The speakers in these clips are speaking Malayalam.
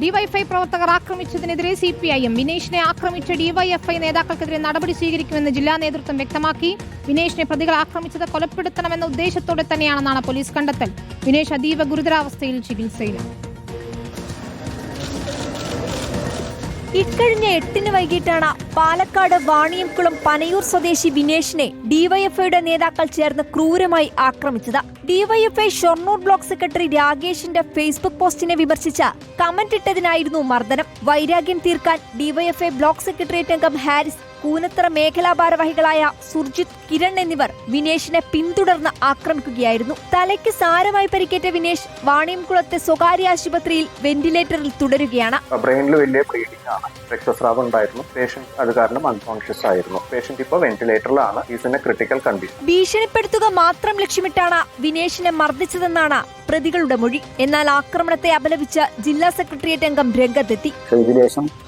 ഡിവൈഎഫ്ഐ പ്രവർത്തകർ ആക്രമിച്ചതിനെതിരെ സിപിഐഎം വിനേഷിനെ ആക്രമിച്ച ഡിവൈഎഫ്ഐ നേതാക്കൾക്കെതിരെ നടപടി സ്വീകരിക്കുമെന്ന് ജില്ലാ നേതൃത്വം വ്യക്തമാക്കി. വിനേഷിനെ പ്രതികൾ ആക്രമിച്ചത് കൊലപ്പെടുത്തണമെന്ന ഉദ്ദേശത്തോടെ തന്നെയാണെന്നാണ് പോലീസ് കണ്ടെത്തൽ. വിനേഷ് അതീവ ഗുരുതരാവസ്ഥയിൽ ചികിത്സയിലാണ്. ഇക്കഴിഞ്ഞ 8-ന് വൈകിട്ടാണ് പാലക്കാട് വാണിയംകുളം പനയൂർ സ്വദേശി വിനേഷിനെ ഡിവൈഎഫ്ഐയുടെ നേതാക്കൾ ചേർന്ന് ക്രൂരമായി ആക്രമിച്ചത്. ഡിവൈഎഫ്ഐ ഷൊർണൂർ ബ്ലോക്ക് സെക്രട്ടറി രാകേഷിന്റെ ഫേസ്ബുക്ക് പോസ്റ്റിനെ വിമർശിച്ച കമന്റ് ഇട്ടതിനായിരുന്നു മർദ്ദനം. വൈരാഗ്യം തീർക്കാൻ ഡിവൈഎഫ്ഐ ബ്ലോക്ക് സെക്രട്ടേറിയറ്റ് അംഗം ഹാരിസ്, കൂനത്തറ മേഖലാ ഭാരവാഹികളായ സുർജിത്, കിരൺ എന്നിവർ വിനേഷിനെ പിന്തുടർന്ന് ആക്രമിക്കുകയായിരുന്നു. തലയ്ക്ക് സാരമായി പരിക്കേറ്റ വിനേഷ് വാണിയംകുളത്തെ സ്വകാര്യ ആശുപത്രിയിൽ വെന്റിലേറ്ററിൽ തുടരുകയാണ്. ബ്രെയിനിൽ വലിയ ബ്ലീഡിംഗ് ആണ്, രക്തസ്രാവം ഉണ്ടായിരുന്നു. പേഷ്യന്റ് അത് കാരണം അൺകോൺഷ്യസ് ആയിരുന്നു. പേഷ്യന്റ് ഇപ്പോൾ വെന്റിലേറ്ററിലാണ്. Is in a critical condition. ഭീഷണിപ്പെടുത്തുക മാത്രം ലക്ഷ്യമിട്ടാണ് വിനേഷിനെ മർദ്ദിച്ചതെന്നാണ് പ്രതികളുടെ മൊഴി. എന്നാൽ ആക്രമണത്തെ അപലപിച്ച ജില്ലാ സെക്രട്ടേറിയറ്റ് അംഗം രംഗത്തെത്തി.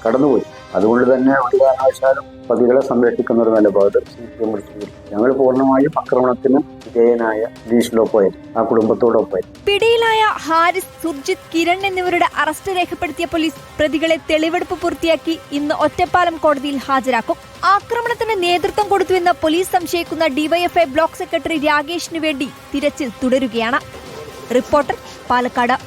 കടന്നുപോയി. അതുകൊണ്ട് തന്നെ ഒരു കാരണവശാലും പ്രതികളെ സംരക്ഷിക്കുന്ന ഒരു നിലപാട് CPM എടുത്തു. ഞങ്ങൾ പൂർണ്ണമായും ആക്രമണത്തിന് വിധേയനായ ലീഷിലൊപ്പം ആ കുടുംബത്തോടൊപ്പം. പിടിയിലായ ഹാരിസ്, സുർജിത്, കിരൺ എന്നിവരുടെ അറസ്റ്റ് രേഖപ്പെടുത്തിയ പോലീസ് പ്രതികളെ തെളിവെടുപ്പ് പൂർത്തിയാക്കി ഇന്ന് ഒറ്റപ്പാലം കോടതിയിൽ ഹാജരാക്കും. ആക്രമണത്തിന് നേതൃത്വം കൊടുത്തുവെന്ന് പോലീസ് സംശയിക്കുന്ന ഡിവൈഎഫ്ഐ ബ്ലോക്ക് സെക്രട്ടറി രാകേഷിനു വേണ്ടി തിരച്ചിൽ തുടരുകയാണ്. റിപ്പോർട്ടർ, പാലക്കാട്.